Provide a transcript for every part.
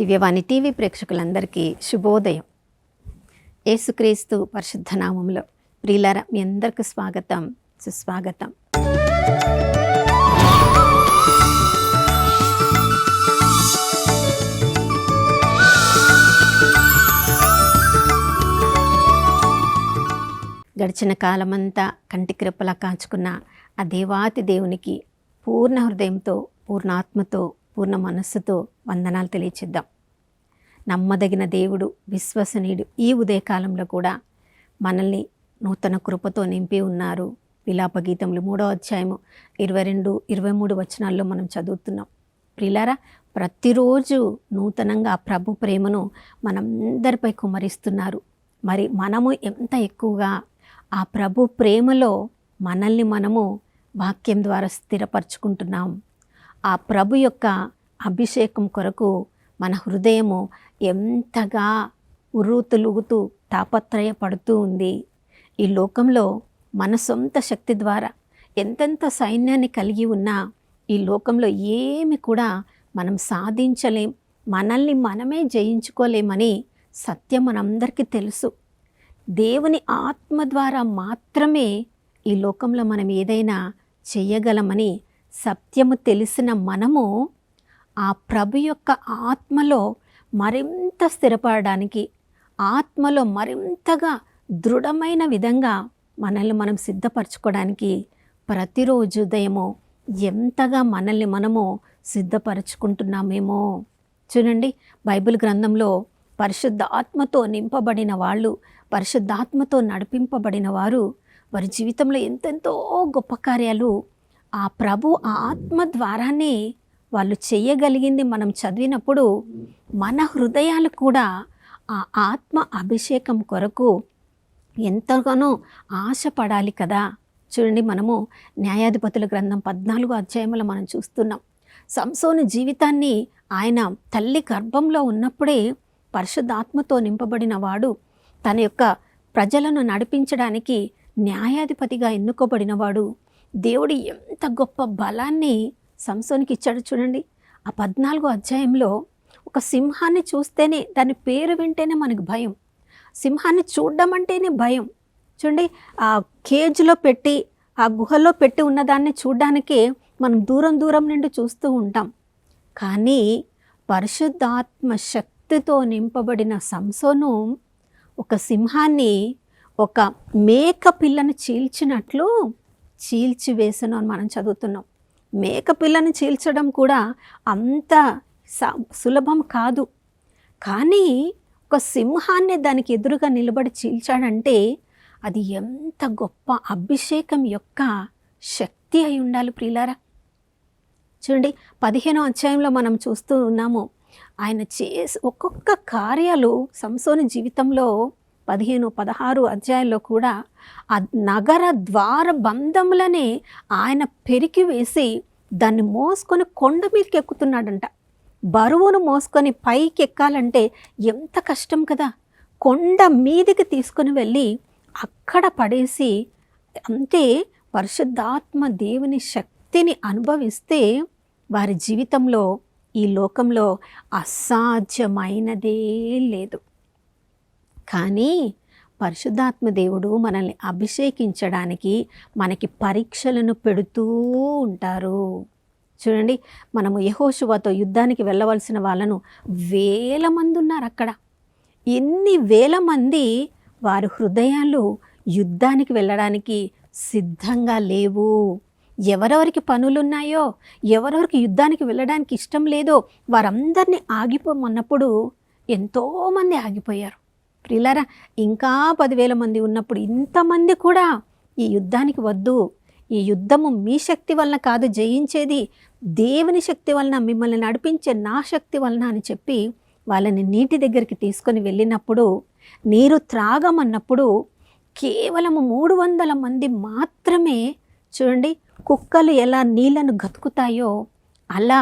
దివ్యవాణి TV ప్రేక్షకులందరికీ శుభోదయం. యేసుక్రీస్తు పరిశుద్ధ నామములో ప్రియులారా, మీ అందరికీ స్వాగతం, సుస్వాగతం. గడిచిన కాలమంతా కంటికి రెప్పలా కాచుకున్న ఆ దేవాతి దేవునికి పూర్ణ హృదయంతో, పూర్ణాత్మతో, పూర్ణ మనస్సుతో వందనాలు తెలియచేద్దాం. నమ్మదగిన దేవుడు, విశ్వసనీయుడు ఈ ఉదయకాలంలో కూడా మనల్ని నూతన కృపతో నింపి ఉన్నారు. విలాపగీతములు 3వ అధ్యాయము 22, 23 వచనాల్లో మనం చదువుతున్నాం. ప్రియులారా, ప్రతిరోజు నూతనంగా ప్రభు ప్రేమను మనందరిపై కుమ్మరిస్తున్నారు. మరి మనము ఎంత ఎక్కువగా ఆ ప్రభు ప్రేమలో మనల్ని మనము వాక్యం ద్వారా స్థిరపరచుకుంటున్నాం. ఆ ప్రభు యొక్క అభిషేకం కొరకు మన హృదయము ఎంతగా ఉర్రూతలుగుతూ తాపత్రయపడుతూ ఉంది. ఈ లోకంలో మన సొంత శక్తి ద్వారా ఎంతెంత సైన్యాన్ని కలిగి ఉన్నా ఈ లోకంలో ఏమి కూడా మనం సాధించలేం, మనల్ని మనమే జయించుకోలేమని సత్యం మనందరికీ తెలుసు. దేవుని ఆత్మ ద్వారా మాత్రమే ఈ లోకంలో మనం ఏదైనా చెయ్యగలమని సత్యము తెలిసిన మనము ఆ ప్రభు యొక్క ఆత్మలో మరింత స్థిరపడడానికి, ఆత్మలో మరింతగా దృఢమైన విధంగా మనల్ని మనం సిద్ధపరచుకోవడానికి ప్రతిరోజు ఉదయము ఎంతగా మనల్ని మనము సిద్ధపరచుకుంటున్నామేమో చూడండి. బైబిల్ గ్రంథంలో పరిశుద్ధాత్మతో నింపబడిన వాళ్ళు, పరిశుద్ధాత్మతో నడిపింపబడిన వారు, వారి జీవితంలో ఎంతెంతో గొప్ప కార్యాలు ఆ ప్రభు ఆత్మ ద్వారానే వాళ్ళు చేయగలిగింది మనం చదివినప్పుడు మన హృదయాలు కూడా ఆ ఆత్మ అభిషేకం కొరకు ఎంతగానో ఆశపడాలి కదా. చూడండి, మనము న్యాయాధిపతుల గ్రంథం 14వ అధ్యాయంలో మనం చూస్తున్నాం. సంసోను జీవితాన్ని ఆయన తల్లి గర్భంలో ఉన్నప్పుడే పరిశుద్ధాత్మతో నింపబడిన వాడు, తన యొక్క ప్రజలను నడిపించడానికి న్యాయాధిపతిగా ఎన్నుకోబడినవాడు. దేవుడు ఎంత గొప్ప బలాన్ని సంసోనికి ఇచ్చాడు చూడండి. ఆ 14వ అధ్యాయంలో ఒక సింహాన్ని చూస్తేనే, దాని పేరు వింటేనే మనకు భయం. సింహాన్ని చూడడం అంటేనే భయం. చూడండి, ఆ కేజ్లో పెట్టి, ఆ గుహలో పెట్టి ఉన్నదాన్ని చూడడానికే మనం దూరం దూరం నుండి చూస్తూ ఉంటాం. కానీ పరిశుద్ధాత్మ శక్తితో నింపబడిన సంసోను ఒక సింహాన్ని ఒక మేక పిల్లను చీల్చినట్లు చీల్చివేసను అని మనం చదువుతున్నాం. మేక పిల్లను చీల్చడం కూడా అంత సులభం కాదు. కానీ ఒక సింహాన్ని దానికి ఎదురుగా నిలబడి చీల్చాడంటే అది ఎంత గొప్ప అభిషేకం యొక్క శక్తి అయి ఉండాలి ప్రియులారా. చూడండి, 15వ అధ్యాయంలో మనం చూస్తూ ఉన్నాము. ఆయన ఒక్కొక్క కార్యాలు సంసోను జీవితంలో 15, 16 అధ్యాయాల్లో కూడా ఆ నగర ద్వార బంధములనే ఆయన పెరికి వేసి దాన్ని మోసుకొని కొండ మీదకి ఎక్కుతున్నాడంట. బరువును మోసుకొని పైకి ఎక్కాలంటే ఎంత కష్టం కదా. కొండ మీదికి తీసుకొని వెళ్ళి అక్కడ పడేసి, అంతే పరిశుద్ధాత్మ దేవుని శక్తిని అనుభవిస్తే వారి జీవితంలో ఈ లోకంలో అసాధ్యమైనదే లేదు. కానీ పరిశుద్ధాత్మ దేవుడు మనల్ని అభిషేకించడానికి మనకి పరీక్షలను పెడుతూ ఉంటారు. చూడండి, మనము యెహోషువతో యుద్ధానికి వెళ్ళవలసిన వాళ్ళను వేల మంది ఉన్నారు అక్కడ. ఎన్ని వేల మంది వారి హృదయాలు యుద్ధానికి వెళ్ళడానికి సిద్ధంగా లేవు. ఎవరెవరికి పనులున్నాయో, ఎవరెవరికి యుద్ధానికి వెళ్ళడానికి ఇష్టం లేదో వారందరినీ ఆగిపోమన్నప్పుడు ఎంతోమంది ఆగిపోయారు. ప్రియులారా, ఇంకా 10,000 మంది ఉన్నప్పుడు ఇంతమంది కూడా ఈ యుద్ధానికి వద్దు, ఈ యుద్ధము మీ శక్తి వలన కాదు జయించేది, దేవుని శక్తి వలన, మిమ్మల్ని నడిపించే నా శక్తి వలన అని చెప్పి వాళ్ళని నీటి దగ్గరికి తీసుకొని వెళ్ళినప్పుడు, నీరు త్రాగమన్నప్పుడు కేవలం 300 మంది మాత్రమే, చూడండి, కుక్కలు ఎలా నీళ్లను గతుకుతాయో అలా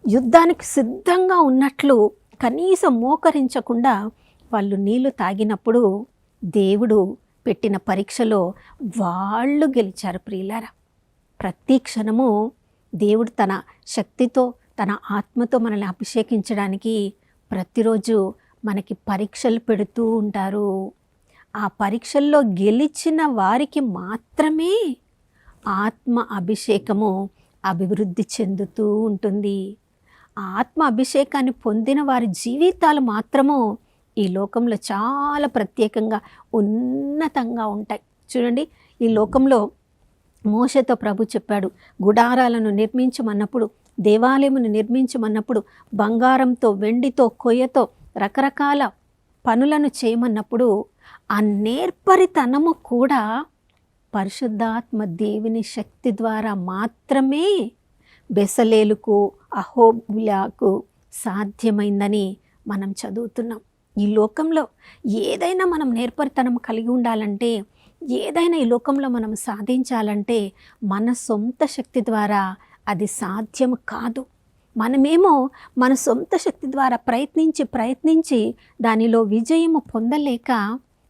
యుద్ధానికి సిద్ధంగా ఉన్నట్లు కనీసం మోకరించకుండా వాళ్ళు నీళ్లు తాగినప్పుడు దేవుడు పెట్టిన పరీక్షలో వాళ్ళు గెలిచారు ప్రియులారా. ప్రతి క్షణము దేవుడు తన శక్తితో, తన ఆత్మతో మనల్ని అభిషేకించడానికి ప్రతిరోజు మనకి పరీక్షలు పెడుతూ ఉంటారు. ఆ పరీక్షల్లో గెలిచిన వారికి మాత్రమే ఆత్మ అభిషేకము అభివృద్ధి చెందుతూ ఉంటుంది. ఆ ఆత్మ అభిషేకాన్ని పొందిన వారి జీవితాలు మాత్రము ఈ లోకంలో చాలా ప్రత్యేకంగా ఉన్నతంగా ఉంటాయి. చూడండి, ఈ లోకంలో మోషేతో ప్రభు చెప్పాడు, గుడారాలను నిర్మించమన్నప్పుడు, దేవాలయమును నిర్మించమన్నప్పుడు, బంగారంతో, వెండితో, కొయ్యతో రకరకాల పనులను చేయమన్నప్పుడు ఆ నేర్పరితనము కూడా పరిశుద్ధాత్మ దేవుని శక్తి ద్వారా మాత్రమే బెసలేలుకు, అహోబులకు సాధ్యమైందని మనం చదువుతున్నాం. ఈ లోకంలో ఏదైనా మనం నేర్పరితనం కలిగి ఉండాలంటే, ఏదైనా ఈ లోకంలో మనం సాధించాలంటే మన సొంత శక్తి ద్వారా అది సాధ్యం కాదు. మనమేమో మన సొంత శక్తి ద్వారా ప్రయత్నించి దానిలో విజయము పొందలేక,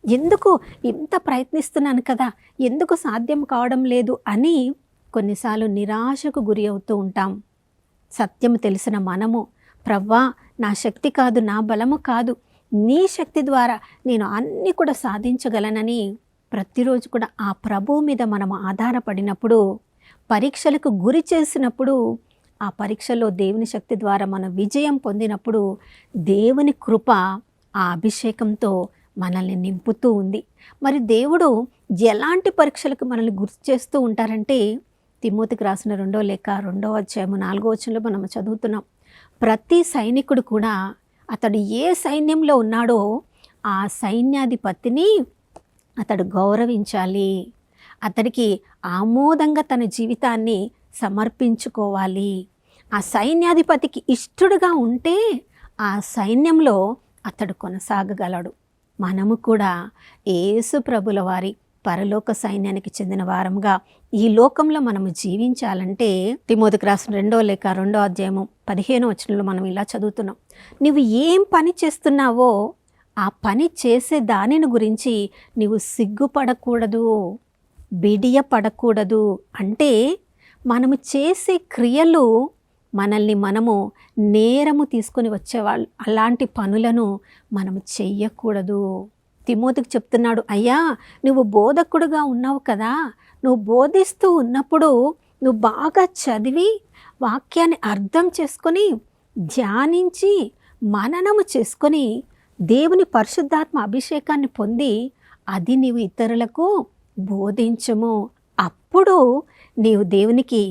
ఎందుకు ఇంత ప్రయత్నిస్తున్నాను కదా, ఎందుకు సాధ్యం కావడం లేదు అని కొన్నిసార్లు నిరాశకు గురి అవుతూ ఉంటాం. సత్యం తెలిసిన మనము, ప్రవ్వా నా శక్తి కాదు, నా బలము కాదు, నీ శక్తి ద్వారా నేను అన్నీ కూడా సాధించగలనని ప్రతిరోజు కూడా ఆ ప్రభువు మీద మనం ఆధారపడినప్పుడు, పరీక్షలకు గురి చేసినప్పుడు, ఆ పరీక్షలో దేవుని శక్తి ద్వారా మనం విజయం పొందినప్పుడు దేవుని కృప ఆ అభిషేకంతో మనల్ని నింపుతూ ఉంది. మరి దేవుడు ఎలాంటి పరీక్షలకు మనల్ని గుర్తు చేస్తూ ఉంటారంటే, తిమోతికి రాసిన 2వ లేఖ 2వ అధ్యాయము 4వ వచనంలో మనం చదువుతున్నాం. ప్రతి సైనికుడు కూడా అతడు ఏ సైన్యంలో ఉన్నాడో ఆ సైన్యాధిపతిని అతడు గౌరవించాలి, అతడికి ఆమోదంగా తన జీవితాన్ని సమర్పించుకోవాలి. ఆ సైన్యాధిపతికి ఇష్టడుగా ఉంటే ఆ సైన్యంలో అతడు కొనసాగగలడు. మనము కూడా యేసు ప్రభుల వారి పరలోక సైన్యానికి చెందిన వారంగా ఈ లోకంలో మనము జీవించాలంటే, తిమోతికి రాసిన 2వ లేఖ 2వ అధ్యాయము 15వ వచనంలో మనం ఇలా చదువుతున్నాం. నువ్వు ఏం పని చేస్తున్నావో ఆ పని చేసే దానిని గురించి నీవు సిగ్గుపడకూడదు, బిడియపడకూడదు. అంటే మనము చేసే క్రియలు మనల్ని మనము నేరము తీసుకొని వచ్చేవాళ్ళు, అలాంటి పనులను మనము చెయ్యకూడదు. తిమోతికి చెప్తున్నాడు, అయ్యా నువ్వు బోధకుడుగా ఉన్నావు కదా, నువ్వు బోధిస్తూ ఉన్నప్పుడు నువ్వు బాగా చదివి వాక్యాన్ని అర్థం చేసుకొని ధ్యానించి మననము చేసుకొని దేవుని పరిశుద్ధాత్మ అభిషేకాన్ని పొంది అది నీవు ఇతరులకు బోధించము. అప్పుడు నీవు దేవునికి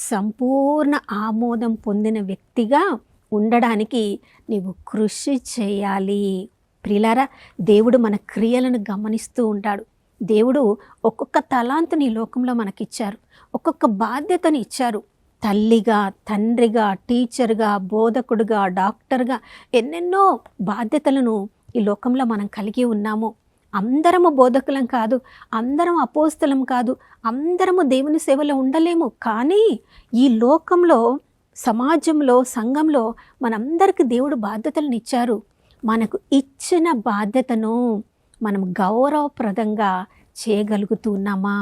సంపూర్ణ ఆమోదం పొందిన వ్యక్తిగా ఉండడానికి నీవు కృషి చేయాలి. ప్రియులారా, దేవుడు మన క్రియలను గమనిస్తూ ఉంటాడు. దేవుడు ఒక్కొక్క తలాంతుని ఈ లోకంలో మనకిచ్చారు, ఒక్కొక్క బాధ్యతని ఇచ్చారు. తల్లిగా, తండ్రిగా, టీచర్గా, బోధకుడుగా, డాక్టర్గా ఎన్నెన్నో బాధ్యతలను ఈ లోకంలో మనం కలిగి ఉన్నాము. అందరము బోధకులం కాదు, అందరం అపోస్తలం కాదు, అందరము దేవుని సేవలో ఉండలేము. కానీ ఈ లోకంలో, సమాజంలో, సంఘంలో మనందరికీ దేవుడు బాధ్యతలను ఇచ్చారు. మనకు ఇచ్చిన బాధ్యతను మనం గౌరవప్రదంగా చేయగలుగుతున్నామా,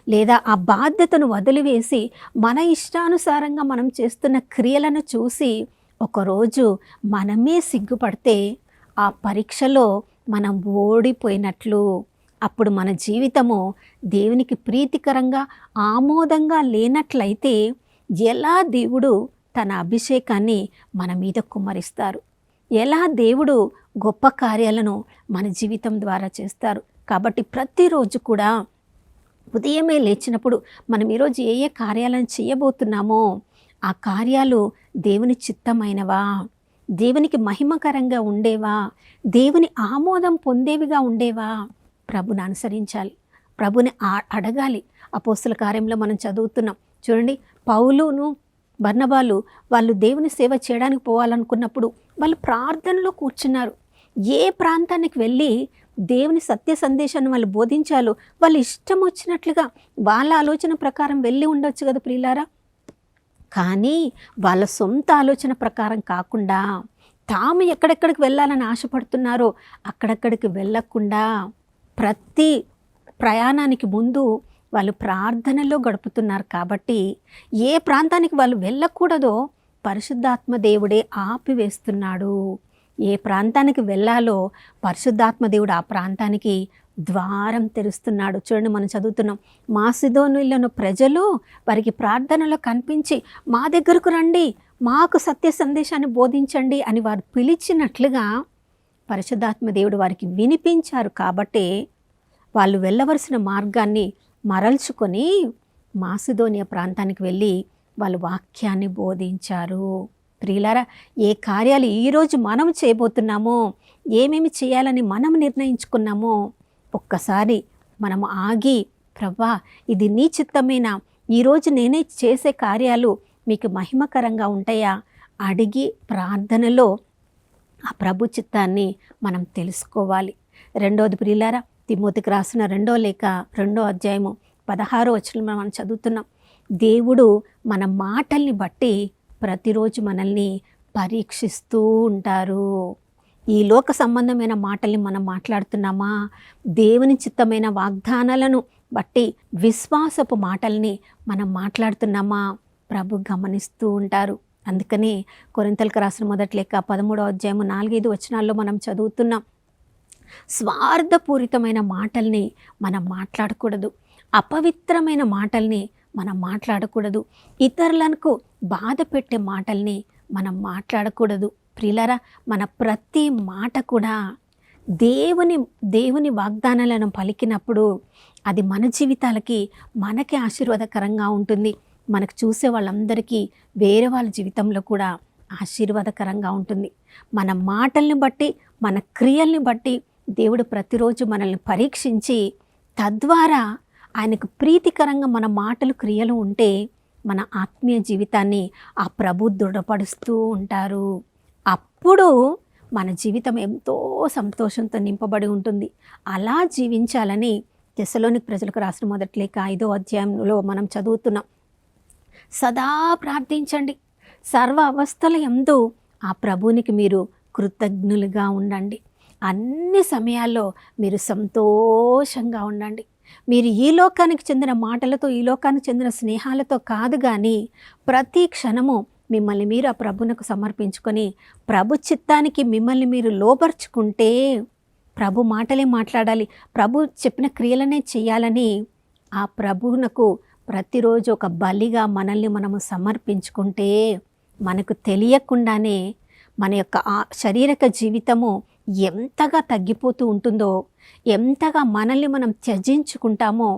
లేదా ఆ బాధ్యతను వదిలివేసి మన ఇష్టానుసారంగా మనం చేస్తున్న క్రియలను చూసి ఒకరోజు మనమే సిగ్గుపడితే ఆ పరీక్షలో మనం ఓడిపోయినట్లు. అప్పుడు మన జీవితము దేవునికి ప్రీతికరంగా, ఆమోదంగా లేనట్లయితే ఎలా దేవుడు తన అభిషేకాన్ని మన మీద కుమ్మరిస్తారు, ఎలా దేవుడు గొప్ప కార్యాలను మన జీవితం ద్వారా చేస్తారు. కాబట్టి ప్రతిరోజు కూడా ఉదయమే లేచినప్పుడు మనం ఈరోజు ఏ ఏ కార్యాలను చేయబోతున్నామో ఆ కార్యాలు దేవుని చిత్తమైనవా, దేవునికి మహిమకరంగా ఉండేవా, దేవుని ఆమోదం పొందేవిగా ఉండేవా, ప్రభుని అనుసరించాలి, ప్రభుని అడగాలి. అపోస్తుల కార్యంలో మనం చదువుతున్నాం చూడండి, పౌలును బర్నబాలు వాళ్ళు దేవుని సేవ చేయడానికి పోవాలనుకున్నప్పుడు వాళ్ళు ప్రార్థనలో కూర్చున్నారు. ఏ ప్రాంతానికి వెళ్ళి దేవుని సత్య సందేశాన్ని వాళ్ళు బోధించాలో వాళ్ళు ఇష్టం వచ్చినట్లుగా వాళ్ళ ఆలోచన ప్రకారం వెళ్ళి ఉండొచ్చు కదా ప్రియులారా. కానీ వాళ్ళ సొంత ఆలోచన ప్రకారం కాకుండా తాము ఎక్కడెక్కడికి వెళ్ళాలని ఆశపడుతున్నారో అక్కడెక్కడికి వెళ్ళకుండా ప్రతి ప్రయాణానికి ముందు వాళ్ళు ప్రార్థనలో గడుపుతున్నారు. కాబట్టి ఏ ప్రాంతానికి వాళ్ళు వెళ్ళకూడదో పరిశుద్ధాత్మ దేవుడే ఆపివేస్తున్నాడు. ఏ ప్రాంతానికి వెళ్ళాలో పరిశుద్ధాత్మ దేవుడు ఆ ప్రాంతానికి ద్వారం తెరుస్తున్నాడు. చూడండి, మనం చదువుతున్నాం, మాసిదోనియలోని ప్రజలు వారికి ప్రార్థనలో కనిపించి మా దగ్గరకు రండి, మాకు సత్య సందేశాన్ని బోధించండి అని వారు పిలిచినట్లుగా పరిశుద్ధాత్మ దేవుడు వారికి వినిపించారు. కాబట్టి వాళ్ళు వెళ్ళవలసిన మార్గాన్ని మరల్చుకొని మాసిదోనియా ప్రాంతానికి వెళ్ళి వాళ్ళు వాక్యాన్ని బోధించారు. ప్రియులారా, ఏ కార్యాలు ఈరోజు మనం చేయబోతున్నామో, ఏమేమి చేయాలని మనం నిర్ణయించుకున్నామో, ఒక్కసారి మనం ఆగి, ప్రభా ఇది నీ చిత్తమేనా, ఈరోజు నేనే చేసే కార్యాలు మీకు మహిమకరంగా ఉంటాయా అడిగి ప్రార్థనలో ఆ ప్రభు చిత్తాన్ని మనం తెలుసుకోవాలి. రెండోది ప్రియులారా, తిమోతికి రాసిన 2వ లేఖ 2వ అధ్యాయము 16వ వచనంలో మనం చదువుతున్నాం, దేవుడు మన మాటల్ని బట్టి ప్రతిరోజు మనల్ని పరీక్షిస్తూ ఉంటారు. ఈ లోక సంబంధమైన మాటల్ని మనం మాట్లాడుతున్నామా, దేవుని చిత్తమైన వాగ్దానాలను బట్టి విశ్వాసపు మాటల్ని మనం మాట్లాడుతున్నామా, ప్రభు గమనిస్తూ ఉంటారు. అందుకని కొరింథీయులకు రాసిన మొదటి లేఖ 13వ అధ్యాయము 4-5 వచనాల్లో మనం చదువుతున్నాం, స్వార్థపూరితమైన మాటల్ని మనం మాట్లాడకూడదు, అపవిత్రమైన మాటల్ని మనం మాట్లాడకూడదు, ఇతరులకు బాధ పెట్టే మాటల్ని మనం మాట్లాడకూడదు. ప్రియులారా, మన ప్రతి మాట కూడా దేవుని వాగ్దానాలను పలికినప్పుడు అది మన జీవితాలకి మనకి ఆశీర్వాదకరంగా ఉంటుంది. మనకు చూసే వాళ్ళందరికీ వేరే వాళ్ళ జీవితంలో కూడా ఆశీర్వాదకరంగా ఉంటుంది. మన మాటల్ని బట్టి, మన క్రియల్ని బట్టి దేవుడు ప్రతిరోజు మనల్ని పరీక్షించి తద్వారా ఆయనకు ప్రీతికరంగా మన మాటలు, క్రియలు ఉంటే మన ఆత్మీయ జీవితాన్ని ఆ ప్రభు దృఢపరుస్తూ ఉంటారు. అప్పుడు మన జీవితం ఎంతో సంతోషంతో నింపబడి ఉంటుంది. అలా జీవించాలని తెస్సలోనిక ప్రజలకు రాసిన మొదటి లేఖ 5వ అధ్యాయంలో మనం చదువుతున్నాం, సదా ప్రార్థించండి, సర్వ అవస్థల యందు ఆ ప్రభువునికి మీరు కృతజ్ఞులుగా ఉండండి, అన్ని సమయాల్లో మీరు సంతోషంగా ఉండండి. మీరు ఈ లోకానికి చెందిన మాటలతో, ఈ లోకానికి చెందిన స్నేహాలతో కాదు, కానీ ప్రతి క్షణము మిమ్మల్ని మీరు ఆ ప్రభువునకు సమర్పించుకొని ప్రభు చిత్తానికి మిమ్మల్ని మీరు లోపరుచుకుంటే, ప్రభు మాటలే మాట్లాడాలి, ప్రభు చెప్పిన క్రియలనే చేయాలని ఆ ప్రభువునకు ప్రతిరోజు ఒక బలిగా మనల్ని మనము సమర్పించుకుంటే, మనకు తెలియకుండానే మన యొక్క శారీరక జీవితము ఎంతగా తగ్గిపోతూ ఉంటుందో, ఎంతగా మనల్ని మనం త్యజించుకుంటామో,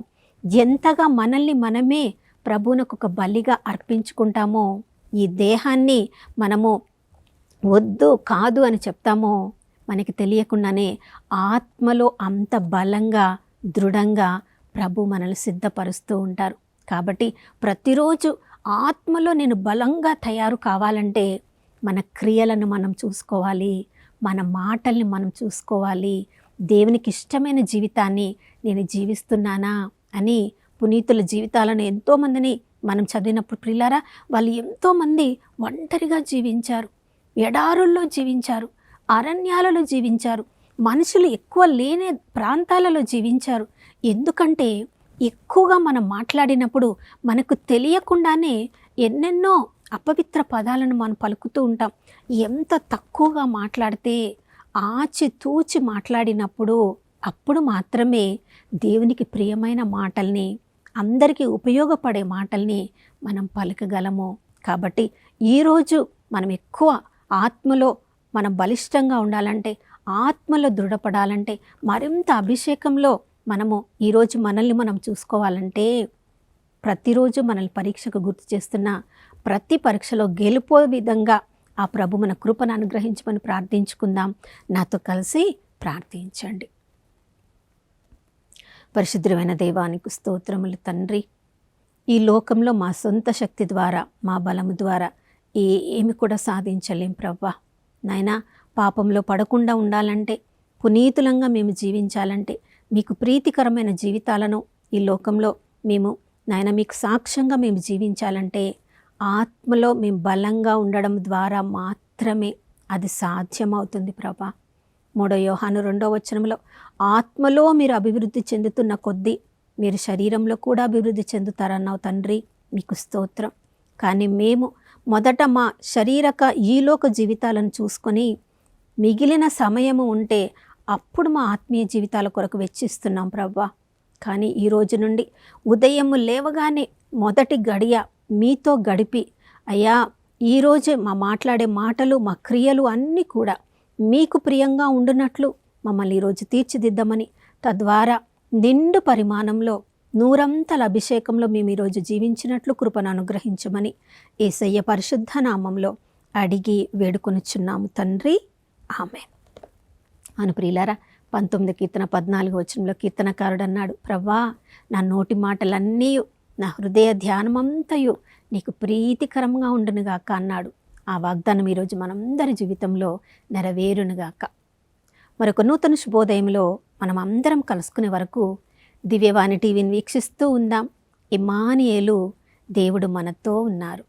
ఎంతగా మనల్ని మనమే ప్రభువునకు ఒక బలిగా అర్పించుకుంటామో, ఈ దేహాన్ని మనము వద్దు కాదు అని చెప్తామో, మనకి తెలియకుండానే ఆత్మలో అంత బలంగా, దృఢంగా ప్రభు మనల్ని సిద్ధపరుస్తూ ఉంటారు. కాబట్టి ప్రతిరోజు ఆత్మలో నేను బలంగా తయారు కావాలంటే మన క్రియలను మనం చూసుకోవాలి, మన మాటల్ని మనం చూసుకోవాలి. దేవునికి ఇష్టమైన జీవితాన్ని నేను జీవిస్తున్నానా అని పునీతుల జీవితాలను ఎంతోమందిని మనం చదివినప్పుడు ప్రియులారా, వాళ్ళు ఎంతోమంది ఒంటరిగా జీవించారు, ఎడారుల్లో జీవించారు, అరణ్యాలలో జీవించారు, మనుషులు ఎక్కువ లేని ప్రాంతాలలో జీవించారు. ఎందుకంటే ఎక్కువగా మనం మాట్లాడినప్పుడు మనకు తెలియకుండానే ఎన్నెన్నో అపవిత్ర పదాలను మనం పలుకుతూ ఉంటాం. ఎంత తక్కువగా మాట్లాడితే, ఆచితూచి మాట్లాడినప్పుడు అప్పుడు మాత్రమే దేవునికి ప్రియమైన మాటల్ని, అందరికీ ఉపయోగపడే మాటల్ని మనం పలకగలము. కాబట్టి ఈరోజు మనం ఎక్కువ ఆత్మలో మనం బలిష్టంగా ఉండాలంటే, ఆత్మలో దృఢపడాలంటే, మరింత అభిషేకంలో మనము ఈరోజు మనల్ని మనం చూసుకోవాలంటే, ప్రతిరోజు మనల్ని పరీక్షకు గుర్తు చేస్తున్న ప్రతి పరీక్షలో గెలుపో విధంగా ఆ ప్రభు మన కృపను అనుగ్రహించమని ప్రార్థించుకుందాం. నాతో కలిసి ప్రార్థించండి. పరిశుద్ధమైన దేవానికి స్తోత్రములు తండ్రి. ఈ లోకంలో మా సొంత శక్తి ద్వారా, మా బలము ద్వారా ఏమి కూడా సాధించలేం ప్రభా. నాయనా, పాపంలో పడకుండా ఉండాలంటే, పునీతులంగా మేము జీవించాలంటే, మీకు ప్రీతికరమైన జీవితాలను ఈ లోకంలో మేము నాయన మీకు సాక్ష్యంగా మేము జీవించాలంటే, ఆత్మలో మేము బలంగా ఉండడం ద్వారా మాత్రమే అది సాధ్యమవుతుంది ప్రభా. 3 యోహాను 2వ వచనంలో, ఆత్మలో మీరు అభివృద్ధి చెందుతున్న కొద్దీ మీరు శరీరంలో కూడా అభివృద్ధి చెందుతారన్నావు తండ్రి, మీకు స్తోత్రం. కానీ మేము మొదట మా శారీరక ఈలోక జీవితాలను చూసుకొని మిగిలిన సమయము ఉంటే అప్పుడు మా ఆత్మీయ జీవితాల కొరకు వెచ్చిస్తున్నాం ప్రభువా. కానీ ఈ రోజు నుండి ఉదయము లేవగానే మొదటి గడియ మీతో గడిపి, అయ్యా ఈరోజే మా మాట్లాడే మాటలు, మా క్రియలు అన్నీ కూడా మీకు ప్రియంగా ఉండునట్లు మమ్మల్ని ఈరోజు తీర్చిదిద్దమని, తద్వారా నిండు పరిమాణంలో నూరంతల అభిషేకంలో మేము ఈరోజు జీవించినట్లు కృపను అనుగ్రహించమని యేసయ్య పరిశుద్ధ నామంలో అడిగి వేడుకొనుచున్నాము తండ్రి, ఆమేన్. అను ప్రియులారా, 19 కీర్తన 14 వచనంలో కీర్తనకారుడు అన్నాడు, ప్రవ్వా నా నోటి మాటలన్నీ నా హృదయ ధ్యానమంతయు నీకు ప్రీతికరంగా ఉండునుగాక అన్నాడు. ఆ వాగ్దానం ఈరోజు మనందరి జీవితంలో నెరవేరునుగాక. మరొక నూతన శుభోదయంలో మనం అందరం కలుసుకునే వరకు దివ్యవాణి టీవీని వీక్షిస్తూ ఉందాం. ఇమ్మానుయేలు, దేవుడు మనతో ఉన్నారు.